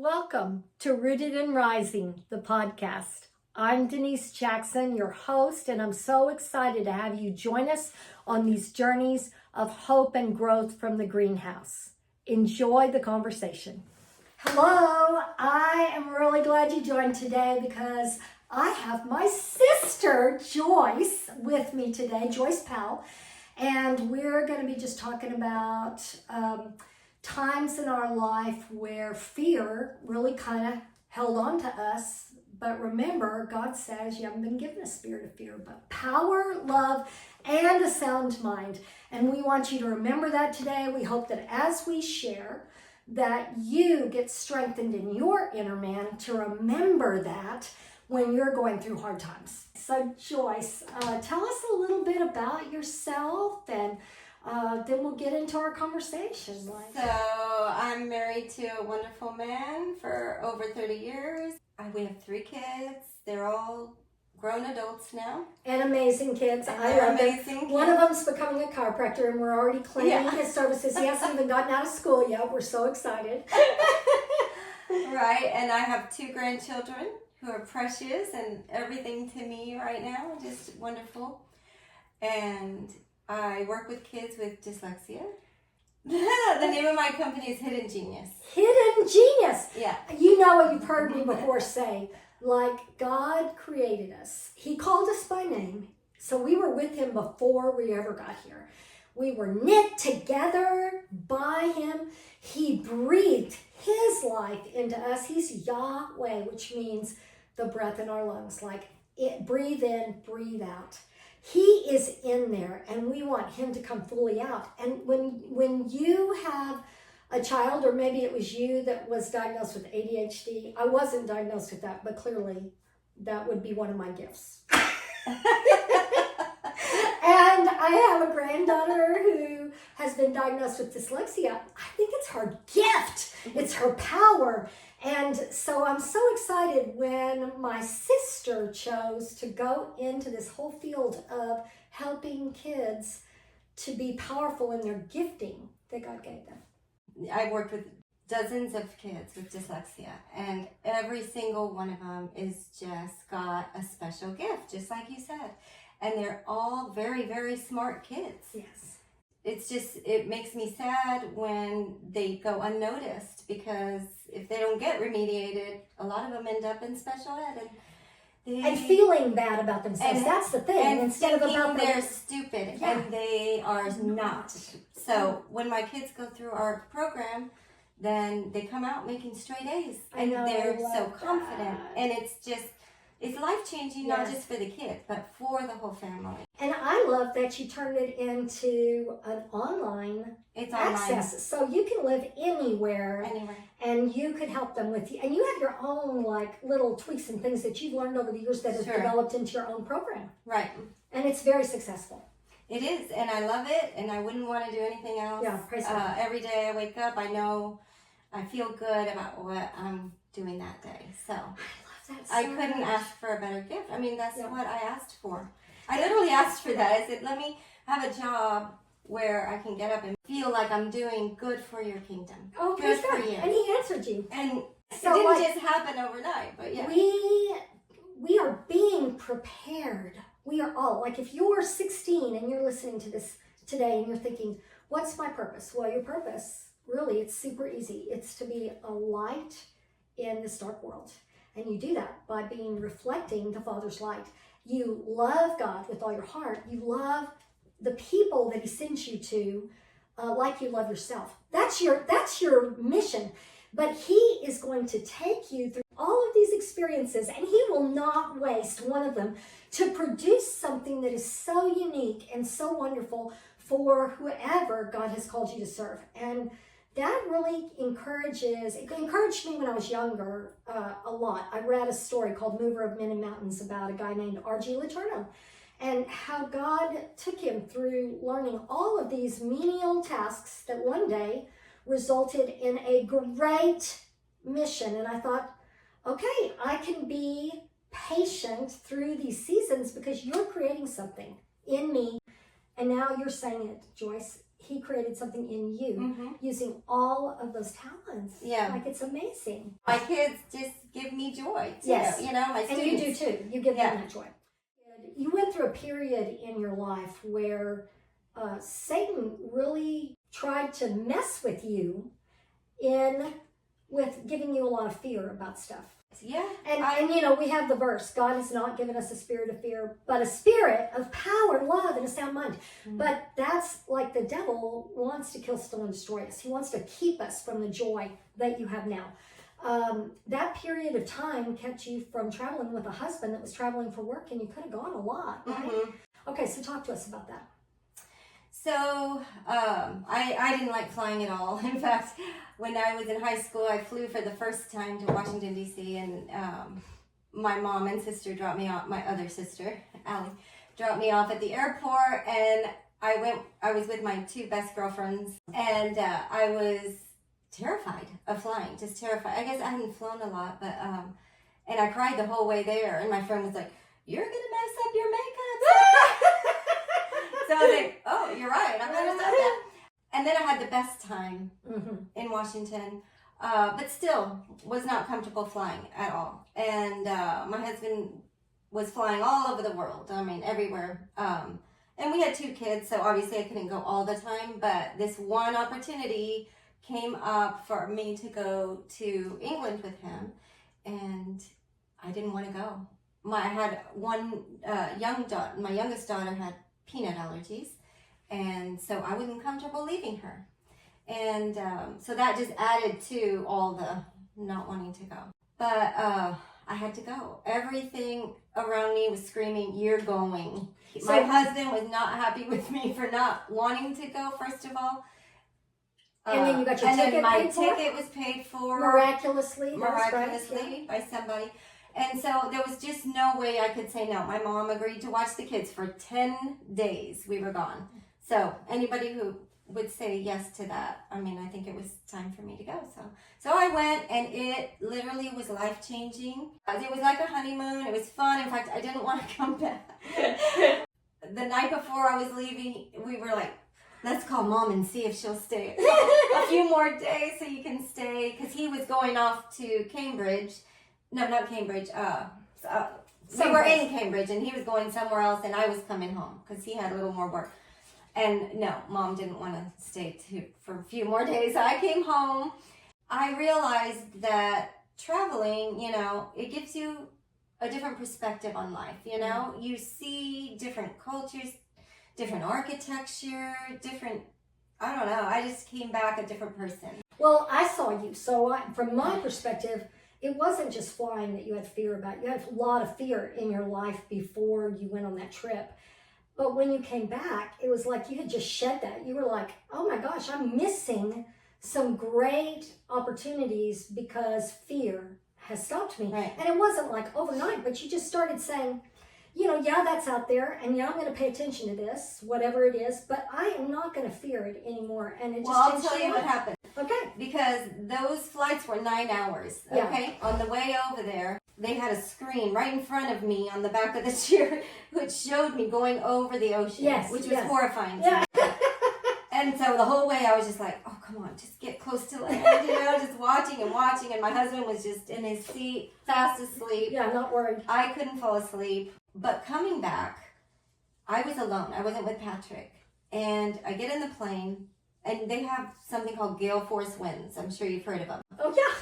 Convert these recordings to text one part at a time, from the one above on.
Welcome to Rooted and Rising, the podcast. I'm Denise Jackson, your host, and I'm so excited to have you join us on these journeys of hope and growth from the greenhouse. Enjoy the conversation. Hello, I am really glad you joined today because I have my sister, Joyce, with me today, Joyce Powell, and we're going to be just talking about times in our life where fear really kind of held on to us. But remember, God says you haven't been given a spirit of fear, but power, love, and a sound mind. And we want you to remember that today. We hope that as we share, that you get strengthened in your inner man to remember that when you're going through hard times. So Joyce, tell us a little bit about yourself, and then we'll get into our conversation. So I'm married to a wonderful man for over 30 years. We have 3 kids. They're all grown adults now. And amazing kids. And I love amazing them. kids. One of them's becoming a chiropractor, and we're already claiming his services. He hasn't even gotten out of school yet. We're so excited. Right, and I have 2 grandchildren who are precious and everything to me right now. Just wonderful. And I work with kids with dyslexia. The name of my company is Hidden Genius. Hidden Genius. Yeah. You know what you've heard me before say, like God created us. He called us by name. So we were with him before we ever got here. We were knit together by him. He breathed his life into us. He's Yahweh, which means the breath in our lungs. Like breathe in, breathe out. He is in there, and we want him to come fully out. And when you have a child, or maybe it was you that was diagnosed with ADHD, I wasn't diagnosed with that, but clearly that would be one of my gifts. And I have a granddaughter who has been diagnosed with dyslexia. I think it's her gift. It's her power. And so I'm so excited when my sister chose to go into this whole field of helping kids to be powerful in their gifting that God gave them. I've worked with dozens of kids with dyslexia, and every single one of them is just got a special gift, just like you said. And they're all very, very smart kids. Yes. It's just, it makes me sad when they go unnoticed, because if they don't get remediated, a lot of them end up in special ed. And feeling bad about themselves. That's the thing. And instead of about they're stupid, and they are not. So when my kids go through our program, then they come out making straight A's. And they're so confident. And it's life-changing, not just for the kids, but for the whole family. And I love that you turned it into an online access. So you can live anywhere. And you could help them with you. And you have your own like little tweaks and things that you've learned over the years that have developed into your own program. Right. And it's very successful. It is, and I love it, and I wouldn't want to do anything else. Yeah, praise God. Every day I wake up, I know I feel good about what I'm doing that day. So I couldn't ask for a better gift. I mean, that's what I asked for. I literally asked for that. I said, let me have a job where I can get up and feel like I'm doing good for your kingdom. Oh, good for you. And he answered you. And so it didn't just happen overnight, but yeah. We are being prepared. We are all, like if you're 16 and you're listening to this today and you're thinking, what's my purpose? Well, your purpose, really, it's super easy. It's to be a light in this dark world. And you do that by reflecting the Father's light. You love God with all your heart. You love the people that he sends you to like you love yourself. That's your mission. But he is going to take you through all of these experiences, and he will not waste one of them to produce something that is so unique and so wonderful for whoever God has called you to serve. And that really encouraged me when I was younger a lot. I read a story called Mover of Men and Mountains about a guy named R.G. Letourneau, and how God took him through learning all of these menial tasks that one day resulted in a great mission. And I thought, okay, I can be patient through these seasons because you're creating something in me. And now you're saying it, Joyce. He created something in you Mm-hmm. using all of those talents. Yeah. Like, it's amazing. My kids just give me joy, too. Yes. You know, my And students. you do too. You give them that joy. You went through a period in your life where Satan really tried to mess with you with giving you a lot of fear about stuff. Yeah. And you know, we have the verse, God has not given us a spirit of fear, but a spirit of power, love, and a sound mind. Mm-hmm. But that's like the devil wants to kill, steal, and destroy us. He wants to keep us from the joy that you have now. That period of time kept you from traveling with a husband that was traveling for work, and you could have gone a lot, right? Mm-hmm. Okay, so talk to us about that. So, I didn't like flying at all. In fact, when I was in high school, I flew for the first time to Washington, D.C., and my mom and sister dropped me off, my other sister, Allie, dropped me off at the airport, and I was with my two best girlfriends, and I was terrified of flying, just terrified. I guess I hadn't flown a lot, but, and I cried the whole way there, and my friend was like, "You're going to mess up your makeup." So I was like, "Oh, you're right. I'm going to stop that." And then I had the best time in Washington, but still was not comfortable flying at all. And my husband was flying all over the world. I mean, everywhere. And we had two kids, so obviously I couldn't go all the time. But this one opportunity came up for me to go to England with him, and I didn't want to go. I had one young daughter. My youngest daughter had peanut allergies, and so I wasn't comfortable leaving her, and so that just added to all the not wanting to go. But I had to go. Everything around me was screaming, "You're going." So my husband was not happy with me for not wanting to go, first of all. And then you got your ticket then my paid for? ticket was paid for Miraculously by somebody. And so there was just no way I could say no. My mom agreed to watch the kids for 10 days. We were gone. So anybody who would say yes to that, I mean, I think it was time for me to go. So I went, and it literally was life-changing. It was like a honeymoon. It was fun. In fact, I didn't want to come back. The night before I was leaving, we were like, "Let's call Mom and see if she'll stay a few more days so you can stay." Because he was going off to Cambridge. No, not Cambridge. We were in Cambridge, and he was going somewhere else, and I was coming home because he had a little more work. And no, Mom didn't want to stay for a few more days. So I came home. I realized that traveling, you know, it gives you a different perspective on life. You know, you see different cultures, different architecture, I don't know. I just came back a different person. Well, I saw you. So from my perspective, it wasn't just flying that you had fear about. You had a lot of fear in your life before you went on that trip. But when you came back, it was like you had just shed that. You were like, "Oh my gosh, I'm missing some great opportunities because fear has stopped me." Right. And it wasn't like overnight, but you just started saying, you know, yeah, that's out there, and yeah, I'm going to pay attention to this, whatever it is, but I am not going to fear it anymore. And it just I'll tell you what happened. Okay. Because those flights were 9 hours, okay? Yeah. On the way over there, they had a screen right in front of me on the back of the chair, which showed me going over the ocean, which was horrifying to me. And so the whole way I was just like, "Oh, come on, just get close to land," you know, just watching. And my husband was just in his seat, fast asleep. Yeah, not worried. I couldn't fall asleep. But coming back, I was alone. I wasn't with Patrick. And I get in the plane, and they have something called gale force winds. I'm sure you've heard of them. Oh, yeah.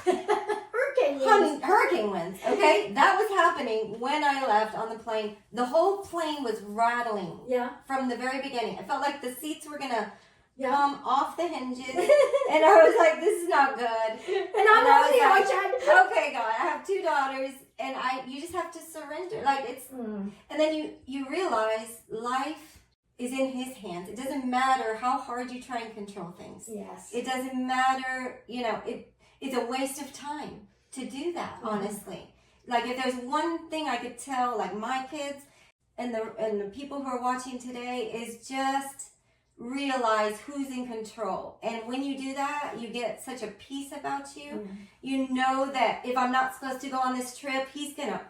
Hurricane winds, okay? That was happening when I left on the plane. The whole plane was rattling from the very beginning. I felt like the seats were going to come off the hinges. And I was like, "This is not good." And I'm on the ocean. "Okay, God, I have 2 daughters, and you just have to surrender." Like, it's, and then you realize life is in His hands. It doesn't matter how hard you try and control things. Yes. It doesn't matter, you know, it's a waste of time to do that, honestly. Like, if there's one thing I could tell, like, my kids and the people who are watching today, is just realize who's in control. And when you do that, you get such a peace about you. You know that if I'm not supposed to go on this trip, He's going to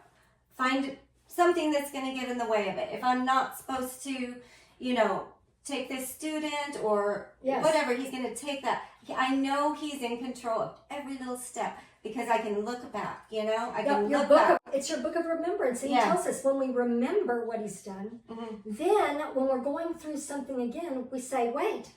find something that's going to get in the way of it. If I'm not supposed to, you know, take this student or Yes. whatever. He's going to take that. I know he's in control of every little step because I can look back, you know? I can look back. It's your book of remembrance. And Yeah. he tells us when we remember what he's done, then when we're going through something again, we say, wait,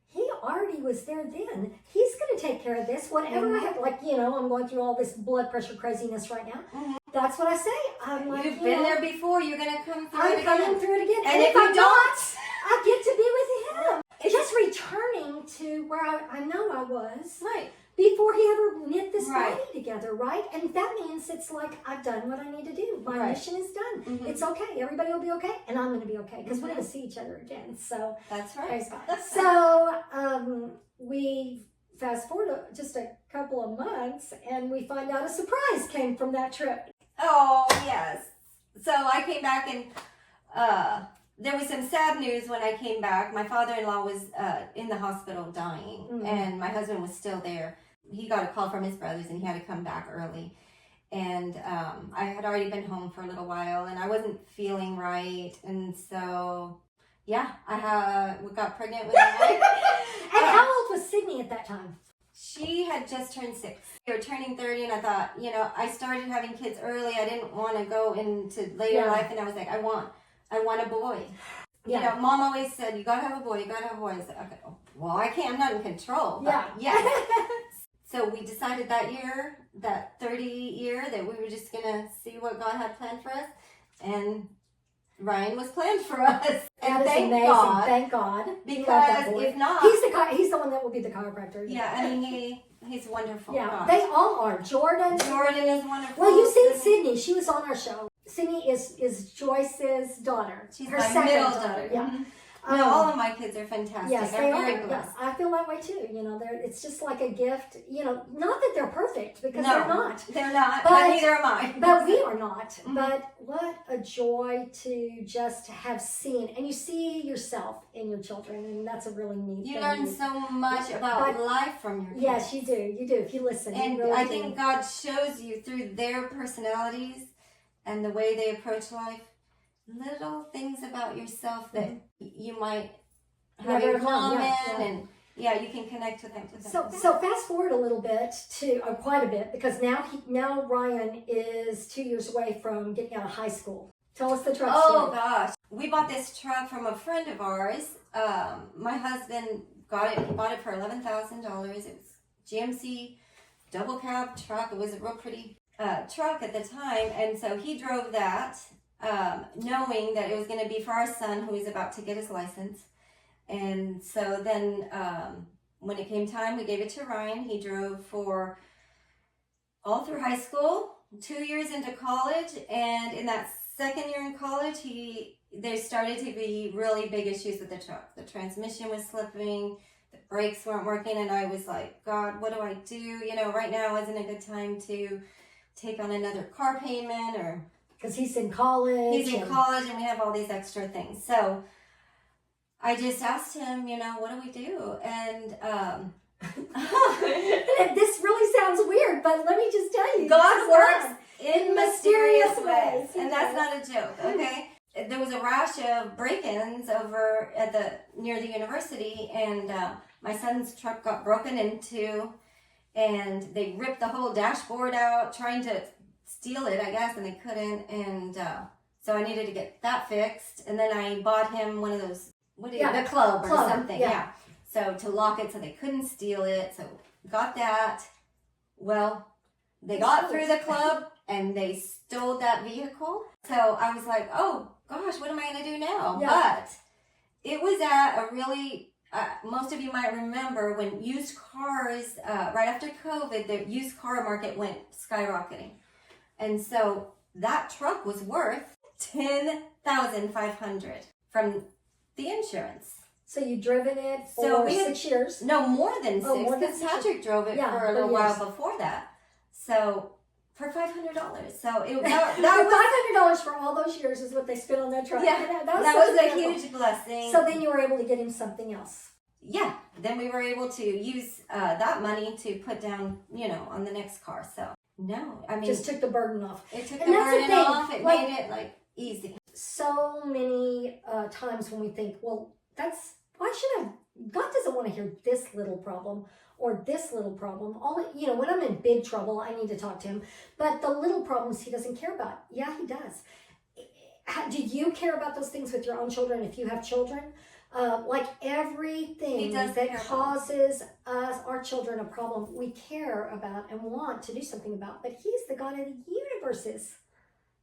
he already was there then. He's going to take care of this. Whatever I have, like, you know, I'm going through all this blood pressure craziness right now. That's what I say. I'm like, You've been there before. You're going to come through I'm it again. coming through it again. And if you don't, I get to be with him. It's just returning to where I know I was. Right. Before he ever knit this Right. body together, right? And that means it's like, I've done what I need to do. My Right. mission is done. It's okay. Everybody will be okay. And I'm going to be okay because we're going to see each other again. So, That's right. praise God. So, we fast forward just a couple of months and we find out a surprise came from that trip. Oh, yes. So I came back and there was some sad news when I came back. My father-in-law was in the hospital dying and my husband was still there. He got a call from his brothers and he had to come back early. And I had already been home for a little while and I wasn't feeling right. And so, yeah, we got pregnant with him. And how old was Sydney at that time? She had just turned 6. We were turning 30 and I thought, you know, I started having kids early. I didn't want to go into later life and I was like, I want a boy. Yeah. You know, Mom always said, you gotta have a boy, you gotta have a boy. I was like, okay, well, I can't, I'm not in control. But Yeah. So we decided that year, that 30 year, that we were just gonna see what God had planned for us. And Ryan was planned for us. And That is thank amazing. God. Thank God. Because if not, he's the one that will be the chiropractor. yeah, I mean, he's wonderful. Yeah, God. they all are. Jordan is wonderful. Well, you've seen Sydney. She was on our show. Sydney is Joyce's daughter. She's her my second middle daughter. daughter. Yeah. No, all of my kids are fantastic. Yes, I'm they very are. blessed. I feel that way too. You know, it's just like a gift. You know, not that they're perfect because No, they're not. They're not, But- but neither am I. But we are not. But what a joy to just have seen, and you see yourself in your children, and that's a really neat thing. You learn so much about life from your kids. Yes, you do. You do. If you listen, And you really I do. think God shows you through their personalities and the way they approach life, little things about yourself that you might have Never in have known, common, yeah. and yeah, you can connect with them. So fast forward a little bit to quite a bit because now Ryan is 2 years away from getting out of high school. Tell us the truck story. Gosh, we bought this truck from a friend of ours. My husband got it. He bought it for $11,000. It was GMC double cab truck. It was a real pretty truck at the time, and so he drove that, knowing that it was going to be for our son who was about to get his license. And so then when it came time, we gave it to Ryan. He drove for all through high school, 2 years into college, and in that second year in college, there started to be really big issues with the truck. The transmission was slipping, the brakes weren't working, and I was like, God, what do I do? You know, right now isn't a good time to take on another car payment, or Because he's in college. he's in college and we have all these extra things. So I just asked him, you know, what do we do? And This really sounds weird, but let me just tell you. God this is works in mysterious ways. And that's not a joke, okay? There was a rash of break-ins over near the university, and my son's truck got broken into, and they ripped the whole dashboard out trying to steal it, I guess, and they couldn't. And so I needed to get that fixed. And then I bought him one of those, the club or something. Yeah. So to lock it so they couldn't steal it. So got that. Well, they got through the club and they stole that vehicle. So I was like, oh gosh, what am I going to do now? Yeah. But it was at a really, most of you might remember when used cars, right after COVID, the used car market went skyrocketing. And so that truck was worth $10,500 from the insurance. So you'd driven it for 6 years? No, more than 6, more than because 6 Patrick drove it for a little while before that. So for $500. So that was $500 for all those years is what they spent on that truck. Yeah, that was a huge blessing. So then you were able to get him something else. Yeah, then we were able to use that money to put down, on the next car. So no, I mean, just took the burden off. It took And the that's the burden thing, off. It like- made it easy. So many times when we think, well, why should I? God doesn't want to hear this little problem or this little problem. When I'm in big trouble, I need to talk to him. But the little problems he doesn't care about. Yeah, he does. Do you care about those things with your own children if you have children? Like everything that causes our children a problem, we care about and want to do something about. But he's the God of the universes.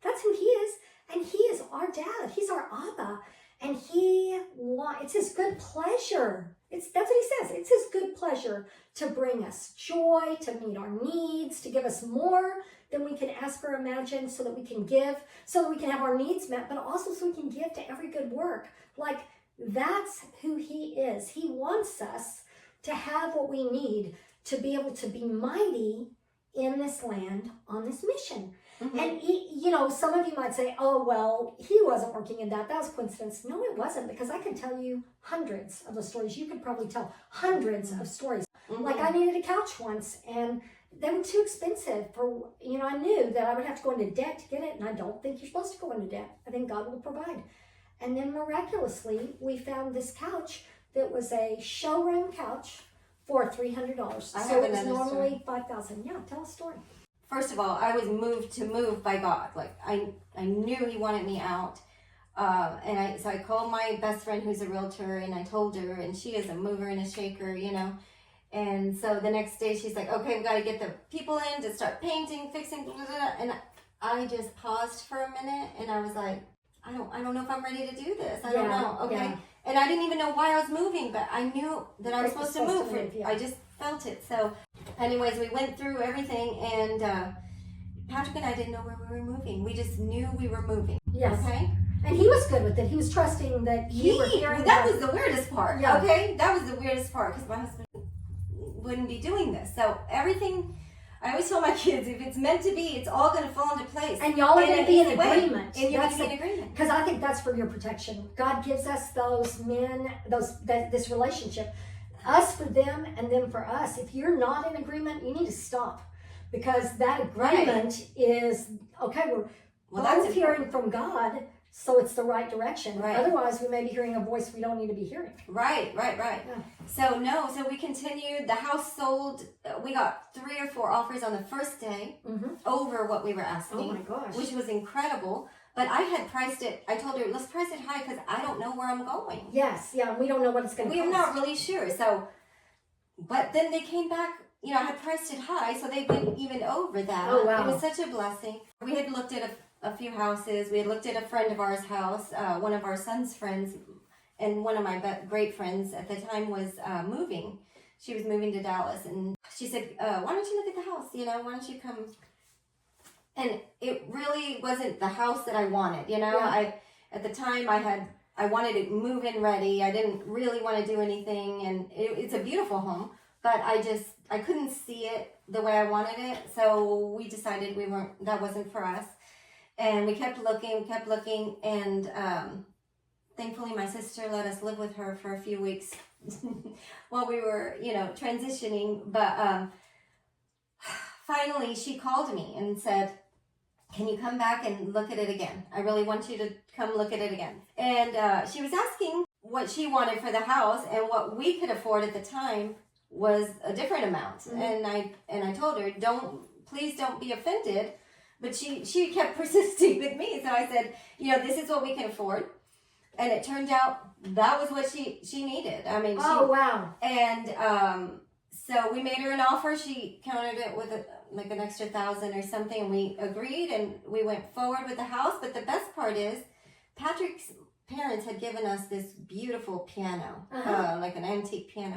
That's who he is. And he is our dad. He's our Abba. And it's his good pleasure. That's what he says. It's his good pleasure to bring us joy, to meet our needs, to give us more than we can ask or imagine, so that we can give, so that we can have our needs met, but also so we can give to every good work. Like, that's who he is. He wants us to have what we need to be able to be mighty in this land on this mission. Mm-hmm. And some of you might say, oh, well, he wasn't working in that. That was coincidence. No, it wasn't, because I can tell you hundreds of the stories. You could probably tell hundreds of stories. Mm-hmm. Like, I needed a couch once, and they were too expensive for, I knew that I would have to go into debt to get it, and I don't think you're supposed to go into debt. I think God will provide. And then miraculously, we found this couch that was a showroom couch for $300. So it was normally $5,000. Yeah, tell a story. First of all, I was moved by God. Like, I knew he wanted me out. So I called my best friend who's a realtor, and I told her, and she is a mover and a shaker, And so the next day she's like, okay, we got to get the people in to start painting, fixing, blah, blah, blah. And I just paused for a minute, and I was like, I don't know if I'm ready to do this. I don't know. Okay. Yeah. And I didn't even know why I was moving, but I knew that I was supposed to move. Yeah. I just felt it. So anyways, we went through everything, and Patrick and I didn't know where we were moving. We just knew we were moving. Yes. Okay. And he was good with it. He was trusting that you were hearing that was the weirdest part. Yeah. Okay. That was the weirdest part, because my husband wouldn't be doing this. So everything, I always tell my kids, if it's meant to be, it's all going to fall into place. And y'all are going to be in agreement. And you're going to be in agreement. Because I think that's for your protection. God gives us those men, this relationship. Us for them, and them for us. If you're not in agreement, you need to stop. Because that agreement is, okay, we're both hearing from God, so it's the right direction. Right. Otherwise, we may be hearing a voice we don't need to be hearing. Right. Yeah. So we continued. The house sold. We got 3 or 4 offers on the first day, over what we were asking. Oh my gosh. Which was incredible. But I had priced it. I told her, let's price it high, because I don't know where I'm going. Yes, yeah, we don't know what it's going to cost. We're not really sure. So, but then they came back. I had priced it high, so they went even over that. Oh, wow. It was such a blessing. We had looked at a few houses. We had looked at a friend of ours' house, one of our son's friends, and one of my great friends at the time was moving. She was moving to Dallas, and she said, why don't you look at the house? Why don't you come? And it really wasn't the house that I wanted. Yeah. At the time I wanted it move-in ready. I didn't really want to do anything, and it's a beautiful home, but I couldn't see it the way I wanted it. So we decided that wasn't for us. And we kept looking, and thankfully my sister let us live with her for a few weeks while we were, transitioning. But finally she called me and said, can you come back and look at it again? I really want you to come look at it again. And she was asking what she wanted for the house, and what we could afford at the time was a different amount. Mm-hmm. And I told her, please don't be offended. But she kept persisting with me. So I said, this is what we can afford. And it turned out that was what she needed. I mean, wow. And so we made her an offer. She countered it with an extra $1,000 or something. And we agreed, and we went forward with the house. But the best part is, Patrick's parents had given us this beautiful piano, like an antique piano.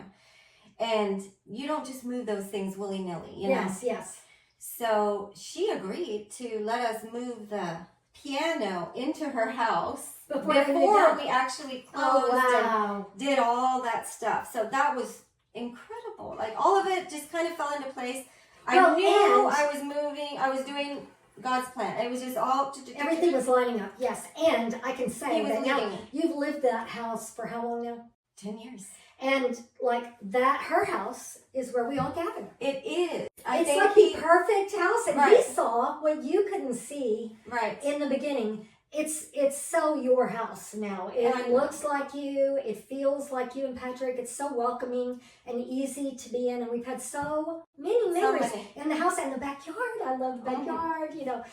And you don't just move those things willy-nilly, Yes, yes. So she agreed to let us move the piano into her house before we actually closed and did all that stuff. So that was incredible. Like, all of it just kind of fell into place. I knew I was moving. I was doing God's plan. It was just all... Everything was lining up, yes. And I can say that now, you've lived that house for how long now? 10 years. And her house is where we all gather. It is. It's like the perfect house. And he saw what you couldn't see right in the beginning. it's so your house now. It looks like you. It feels like you and Patrick. It's so welcoming and easy to be in. And we've had so many memories in the house and the backyard. I love the backyard, you know.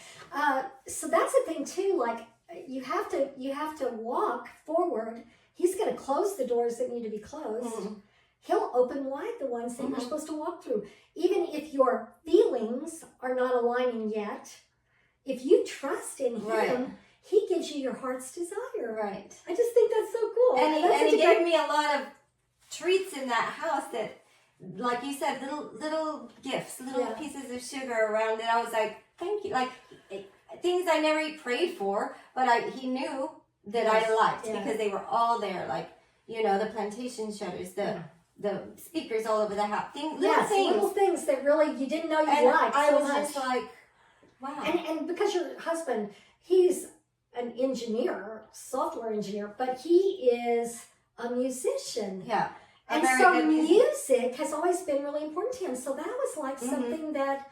So that's the thing too. Like you have to walk forward. He's going to close the doors that need to be closed. He'll open wide the ones that you're supposed to walk through. Even if your feelings are not aligning yet, if you trust in him, he gives you your heart's desire. Right. I just think that's so cool. And he gave me a lot of treats in that house that, like you said, little gifts, little pieces of sugar around it. I was like, thank you. Like things I never prayed for, but he knew that I liked because they were all there. Like, you know, the plantation shutters, the speakers all over the house. Little things that really you didn't know you liked I so was much. just like, wow. And because your husband, he's an engineer, software engineer, but he is a musician. Yeah. And so music has always been really important to him. So that was like something that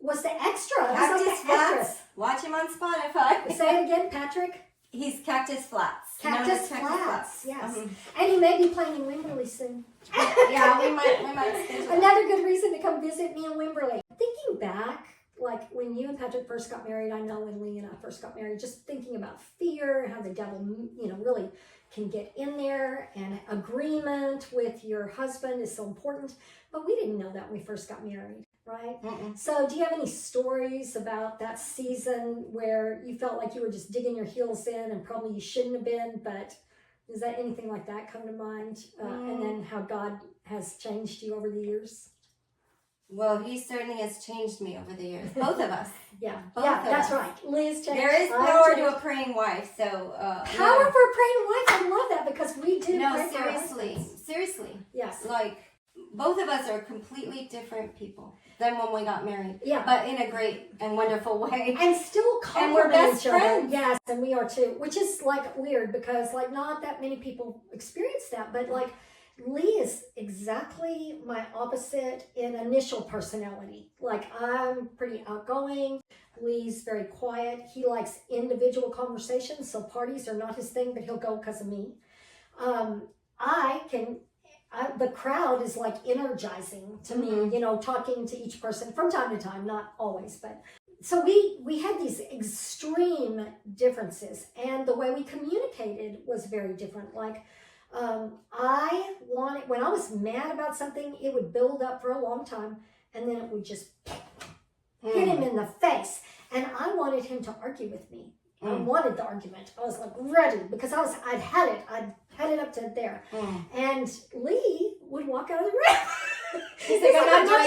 was the extra. Cactus Flats. Watch him on Spotify. Say it again, Patrick. He's Cactus Flats. Cactus Flats. Yes. And he may be playing in Wimberley soon. Yeah, we might schedule another good reason to come visit me in Wimberley. Thinking back, like when you and Patrick first got married, I know when Lee and I first got married, just thinking about fear, how the devil, you know, really can get in there, and agreement with your husband is so important. But we didn't know that when we first got married, right? So do you have any stories about that season where you felt like you were just digging your heels in and probably you shouldn't have been, but does that anything like that come to mind? And then how God has changed you over the years? Well, he certainly has changed me over the years. Both of us. That's right. Liz changed. There is power to a praying wife. So power for a praying wife. I love that because we do. No, pray seriously. Yes. Like both of us are completely different people than when we got married. Yeah. But in a great and wonderful way. And still complement and we're best each other. friends. Yes, and we are too. Which is like weird because like not that many people experience that, but like. Lee is exactly my opposite in initial personality. Like I'm pretty outgoing. Lee's very quiet. He likes individual conversations, so parties are not his thing, but he'll go because of me. The crowd is like energizing to me, you know, talking to each person from time to time, not always, but so we had these extreme differences, and the way we communicated was very different. Like when I was mad about something, it would build up for a long time, and then it would just hit him in the face. And I wanted him to argue with me. I wanted the argument. I was like ready because I'd had it up to there. And Lee would walk out of the room. He's like, I'm not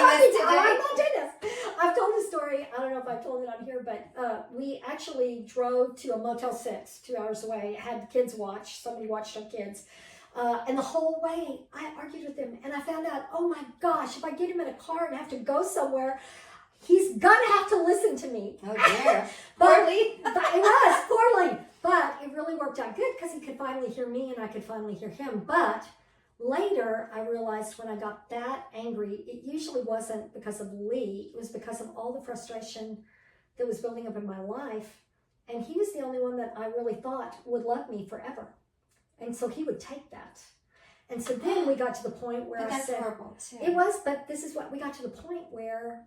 doing this. I've told the story. I don't know if I've told it on here, but we actually drove to a Motel 6, 2 hours away. Had kids watch. Somebody watched our kids. And the whole way, I argued with him. And I found out, oh my gosh, if I get him in a car and have to go somewhere, he's gonna have to listen to me. Oh dear. Poorly. It was poorly. But it really worked out good because he could finally hear me and I could finally hear him. But later, I realized when I got that angry, it usually wasn't because of Lee. It was because of all the frustration that was building up in my life. And he was the only one that I really thought would love me forever. And so he would take that. And so then we got to the point where that's horrible too. It was, but this is what we got to the point where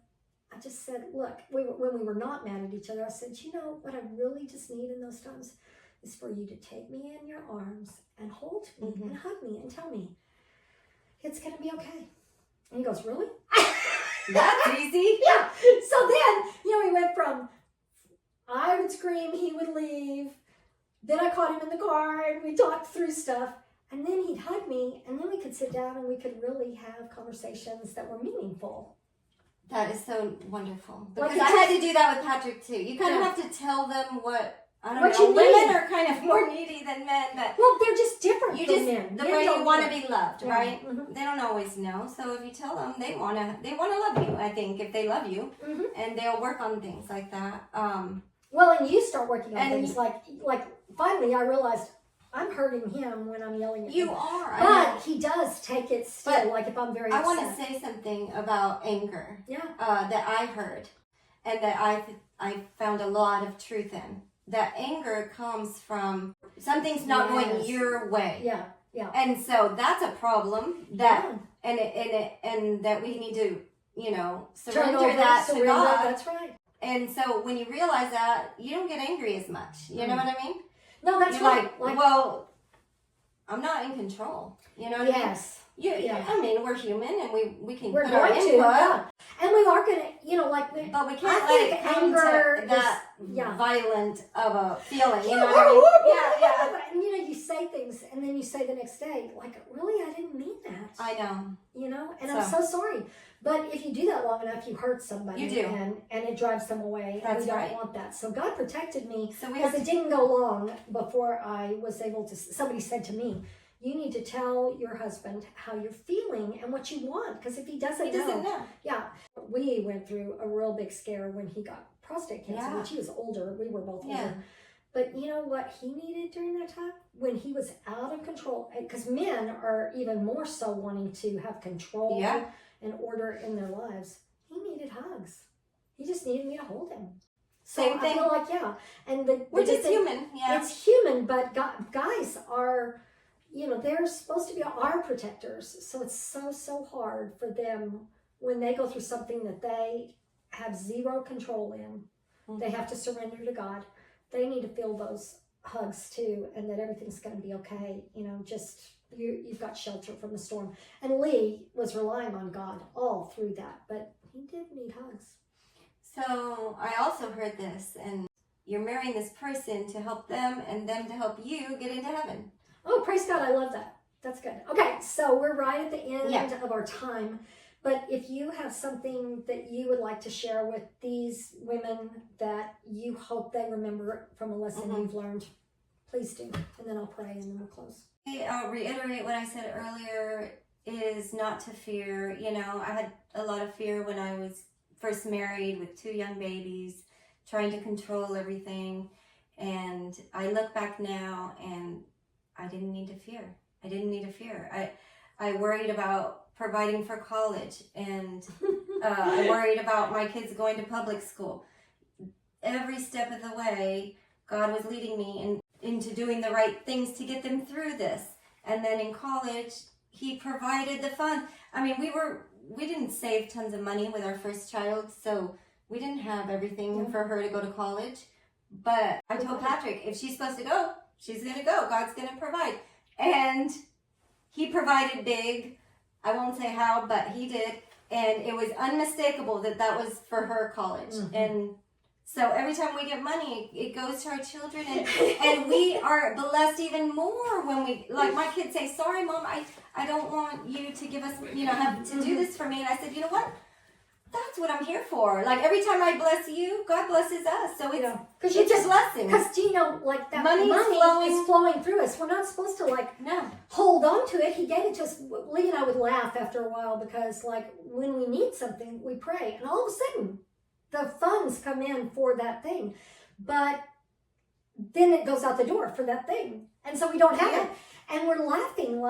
I just said, look, when we were not mad at each other, I said, you know, what I really just need in those times is for you to take me in your arms and hold me and hug me and tell me it's going to be okay. And he goes, really? That's easy. Yeah. So then, you know, we went from I would scream, he would leave. Then I caught him in the car and we talked through stuff. And then he'd hug me, and then we could sit down and we could really have conversations that were meaningful. That is so wonderful. Because I had to do that with Patrick too. You kind of have to tell them what know. Women are kind of more needy than men, but they're just different from men. The way you want to be loved, right? They don't always know. So if you tell them, they wanna love you. I think if they love you, and they'll work on things like that. Well, and you start working on things like finally I realized I'm hurting him when I'm yelling at him. You are. But he does take it still, but like if I'm very upset. I want to say something about anger. Yeah. That I heard and that I found a lot of truth in that anger comes from something's not going your way. Yeah, yeah. And so that's a problem that, and that we need to, surrender that to God. That's right. And so when you realize that, you don't get angry as much. You know what I mean? No, that's You're right. like, well, I'm not in control. You know what I mean? Yes. I mean, we're human and we can We're put going our to, input. yeah. And we are going to, But we can't let it come to that violent of a feeling. You know what I mean? Yeah. And you say things and then you say the next day, like, really, I didn't mean that. I know. And I'm so sorry. But if you do that long enough, you hurt somebody. You do. And it drives them away. That's and we don't right. want that. So God protected me So because it didn't go long before I was able to, somebody said to me, you need to tell your husband how you're feeling and what you want. Because if he doesn't know. Yeah. We went through a real big scare when he got prostate cancer, which he was older. We were both older. But you know what he needed during that time? When he was out of control, because men are even more so wanting to have control and order in their lives. He needed hugs. He just needed me to hold him. So Same thing. I feel like, and we're just human. Yeah. It's human, but guys are, they're supposed to be our protectors. So it's so hard for them when they go through something that they have zero control in. Mm-hmm. They have to surrender to God. They need to feel those hugs too, and that everything's going to be okay. You've got shelter from the storm. And Lee was relying on God all through that, but he did need hugs. So I also heard this, and you're marrying this person to help them and them to help you get into heaven. Oh, praise God. I love that. That's good. Okay, so we're right at the end of our time. But if you have something that you would like to share with these women that you hope they remember from a lesson you've learned, please do. And then I'll pray and then we'll close. I'll reiterate what I said earlier, is not to fear. I had a lot of fear when I was first married with 2 young babies, trying to control everything. And I look back now and I didn't need to fear. I worried about providing for college, and I worried about my kids going to public school. Every step of the way, God was leading me into doing the right things to get them through this. And then in college, He provided the funds. I mean, we didn't save tons of money with our first child, so we didn't have everything for her to go to college. But I told Patrick, if she's supposed to go, she's going to go. God's going to provide. And He provided big. I won't say how, but He did. And it was unmistakable that was for her college. Mm-hmm. And so every time we get money, it goes to our children. And we are blessed even more when like my kids say, sorry, Mom, I don't want you to give us, have to do this for me. And I said, you know what? That's what I'm here for. Like every time I bless you, God blesses us. So it's a blessing. Because that money is flowing through us. We're not supposed to hold on to it. He gave it to us. Lee and I would laugh after a while because when we need something, we pray, and all of a sudden the funds come in for that thing, but then it goes out the door for that thing, and so we don't have it, and we're laughing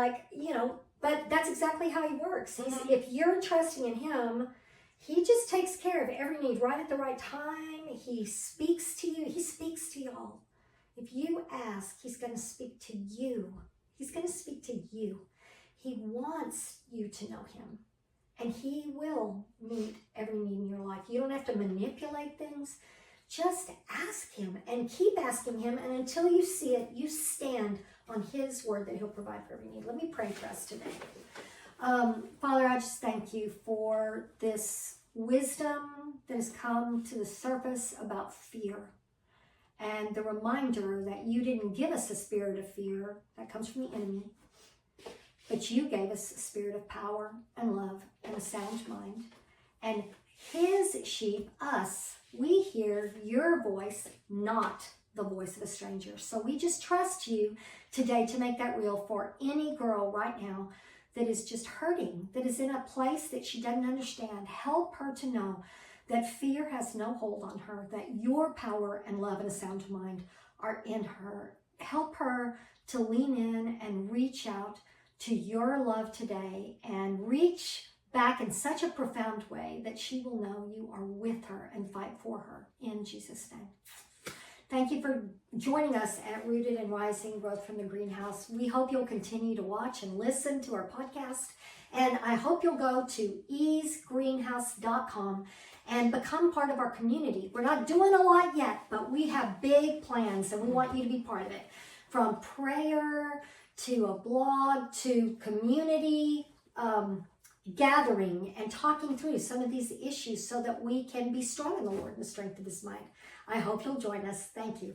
but that's exactly how He works. If you're trusting in Him, He just takes care of every need right at the right time. He speaks to you. He speaks to y'all. If you ask, He's going to speak to you. He's going to speak to you. He wants you to know Him. And He will meet every need in your life. You don't have to manipulate things. Just ask Him and keep asking Him. And until you see it, you stand on His word that He'll provide for every need. Let me pray for us today. Father, I just thank You for this wisdom that has come to the surface about fear, and the reminder that You didn't give us a spirit of fear that comes from the enemy, but You gave us a spirit of power and love and a sound mind. And His sheep, us, we hear Your voice, not the voice of a stranger. So we just trust You today to make that real for any girl right now that is just hurting, that is in a place that she doesn't understand. Help her to know that fear has no hold on her, that Your power and love and a sound mind are in her. Help her to lean in and reach out to Your love today and reach back in such a profound way that she will know You are with her and fight for her. In Jesus' name. Thank you for joining us at Rooted and Rising Growth from the Greenhouse. We hope you'll continue to watch and listen to our podcast. And I hope you'll go to easegreenhouse.com and become part of our community. We're not doing a lot yet, but we have big plans and we want you to be part of it. From prayer to a blog to community gathering and talking through some of these issues so that we can be strong in the Lord and the strength of his might. I hope you'll join us. Thank you.